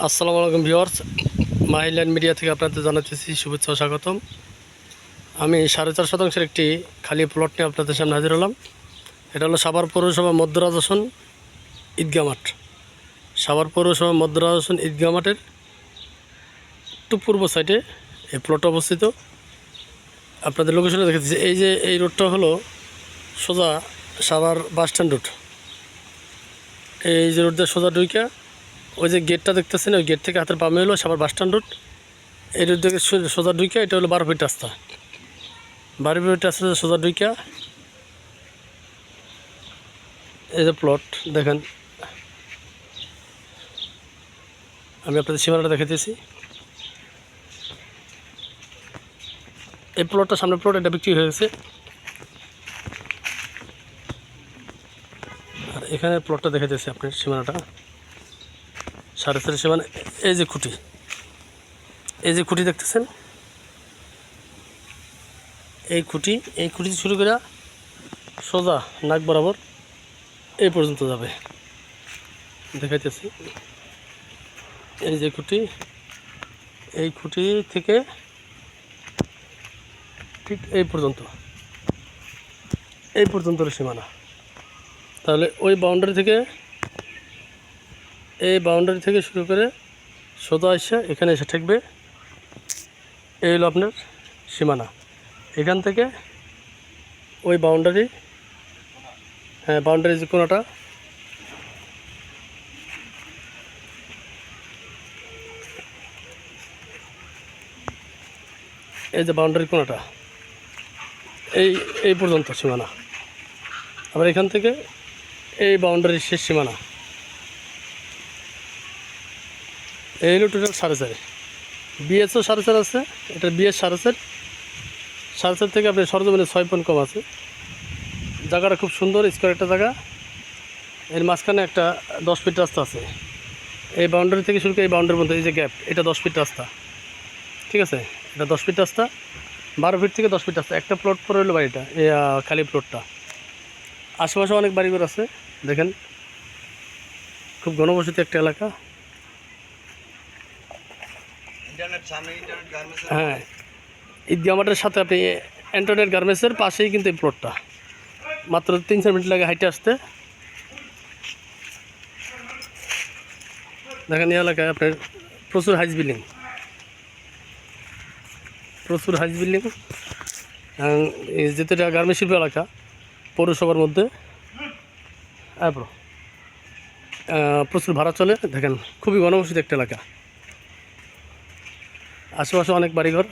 আসসালামু আলাইকুম viewers, মাহিল্যান্ড media থেকে আপনাদের জানাতেছি শুভেচ্ছা ও স্বাগতম। আমি 4.5 শতাংশের একটি খালি প্লট নিয়ে আপনাদের সামনে হাজির হলাম। এটা হলো সাভার পৌরসভা মধ্যরাজ ঈদগাহ মাঠ। সাভার পৌরসভা মধ্যরাজ ঈদগাহ মাঠের একটু পূর্ব সাইডে এই প্লট অবস্থিত। আপনাদের লোকেশনে দেখেছি, এই যে এই রোডটা হলো সোজা সাভার বাসস্ট্যান্ড রোড। এই যে রোড দিয়ে সোজা ঢুইকা ওই যে গেটটা দেখতেছেন, ওই গেট থেকে হাতের বামে হলো সাভার বাসস্ট্যান্ড রোড। এই রোড থেকে সোজা ঢুইকা এটা হলো 12 ফিট রাস্তা। 12 ফিট রাস্তা সোজা ঢুইকা এই যে প্লট দেখেন, আমি আপনাদের সীমানাটা দেখাতেছি। এই প্লটটা সামনে প্লট, এটা বিক্রি হয়ে গেছে। আর এখানে প্লটটা দেখাতেছি আপনার সীমানাটা 4.5 সীমানা। এই যে খুঁটি, এই যে খুঁটি দেখতেছেন, এই খুঁটি শুরু করে সোজা নাক বরাবর এই পর্যন্ত যাবে। দেখাইতেছি, এই যে খুঁটি, এই খুঁটি থেকে ঠিক এই পর্যন্ত সীমানা। তাহলে ওই বাউন্ডারি থেকে, এই বাউন্ডারি থেকে শুরু করে সোজা এসে এখানে এসে ঠেকবে। এই হলো আপনার সীমানা। এখান থেকে ওই বাউন্ডারি, হ্যাঁ বাউন্ডারি যে কোনোটা, এই যে বাউন্ডারি কোনোটা এই পর্যন্ত সীমানা। আবার এখান থেকে এই বাউন্ডারির শেষ সীমানা। এই হলো টোটাল 4.5। বিএসও 4.5 আছে, এটা বিএস 4.5 থেকে আপনি সরজমিনে 6 পয়েন্ট কম আছে। জায়গাটা খুব সুন্দর, স্কোয়ার একটা জায়গা। এর মাঝখানে একটা 10 ফিট রাস্তা আছে। এই বাউন্ডারি থেকে শুরু করে এই বাউন্ডারির মধ্যে এই যে গ্যাপ, এটা 10 ফিট রাস্তা। ঠিক আছে, এটা 10 ফিট রাস্তা, 12 ফিট থেকে 10 ফিট রাস্তা। একটা প্লট পরে হলো বাড়িটা, এই খালি প্লটটা। আশেপাশে অনেক বাড়িঘর আছে দেখেন, খুব ঘনবসতি একটা এলাকা। হ্যাঁ, ঈদগাহ মাঠের সাথে আপনি অ্যান্টনের গার্মেন্টসের পাশেই কিন্তু এই প্লটটা। মাত্র 3-4 মিনিট লাগে হাইটে আসতে। দেখেন এই এলাকায় আপনার প্রচুর হাইস বিল্ডিং, যেহেতু এটা গার্মেন্টস শিল্প এলাকা পৌরসভার মধ্যে, প্রচুর ভাড়া চলে। দেখেন খুবই ঘনবসতি একটা এলাকা, আশেপাশে অনেক বাড়িঘর।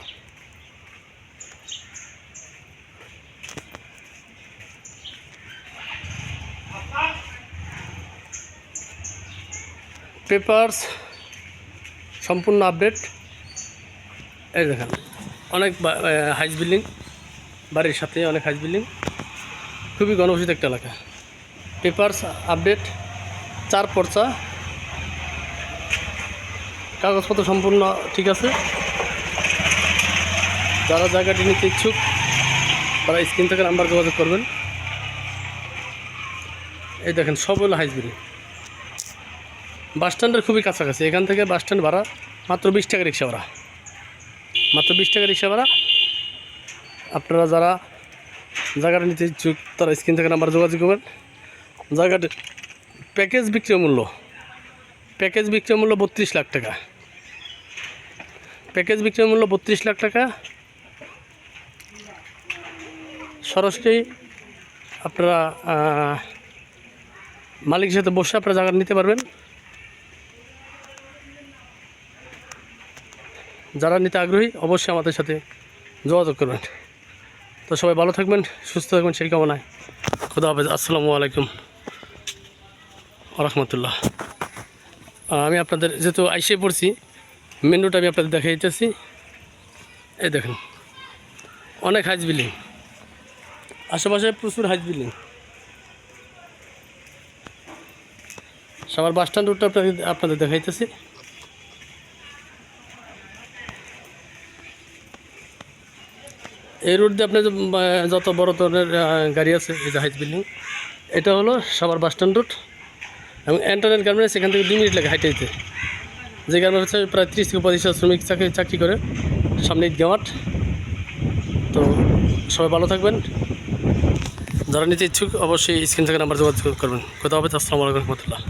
পেপারস সম্পূর্ণ আপডেট। এই দেখেন অনেক হাইস বিল্ডিং, বাড়ির সাথে অনেক হাইস বিল্ডিং, খুবই ঘনবসতি একটা এলাকা। পেপারস আপডেট, 4 পর্চা, কাগজপত্র সম্পূর্ণ ঠিক আছে। যারা জায়গাটি নিতে ইচ্ছুক তারা স্ক্রিন থেকে নাম্বার যোগাযোগ করবেন। এই দেখেন সব হলো হাইস বিল্ডিং, বাসস্ট্যান্ডের খুবই কাছাকাছি। এখান থেকে বাসস্ট্যান্ড ভাড়া মাত্র 20 টাকা রিক্সা ভাড়া, মাত্র 20 টাকা রিক্সা ভাড়া। আপনারা যারা জায়গাটা নিতে ইচ্ছুক তারা স্ক্রিন থেকে নাম্বার যোগাযোগ করবেন। জায়গাটি প্যাকেজ বিক্রয় মূল্য 32 লাখ টাকা। প্যাকেজ বিক্রয় মূল্য 32 লাখ টাকা। সরাসরি আপনারা মালিকের সাথে বসে আপনারা জায়গাটা নিতে পারবেন। যারা নিতে আগ্রহী অবশ্যই আমাদের সাথে যোগাযোগ করবেন। তো সবাই ভালো থাকবেন, সুস্থ থাকবেন সেই কামনায়। খুদা হাফেজ। আসসালামু আলাইকুম ওয়া রাহমাতুল্লাহ। আমি আপনাদের যেহেতু আইসে পড়ছি, মেন রোড আমি আপনাদের দেখাই দিতেছি। এই দেখেন অনেক হাইস বিল্ডিং, আশেপাশে প্রচুর হাইস বিল্ডিং। সবার বাসস্ট্যান্ড রোডটা আপনাদের দেখাইতেছি। এই রোড দিয়ে আপনার যত বড় ধরনের গাড়ি আছে, এই যে হাইস বিল্ডিং, এটা হলো সবার বাসস্ট্যান্ড রোড এবং অ্যান্টনের গার্মেন্টস। এখান থেকে 2 মিনিট লাগে হাইটে যেতে। যে গার্মেন্টস হচ্ছে প্রায় 30 থেকে 35 শ্রমিক চাকরি করে, সামনে ঈদগাহ মাঠ। তো সবাই ভালো থাকবেন, যারা নিতে ইচ্ছুক অবশ্যই স্ক্রিন থেকে নাম্বার যোগাযোগ করবেন। কথা হবে। আসসালামু আলাইকুম রহমতুল্লাহ।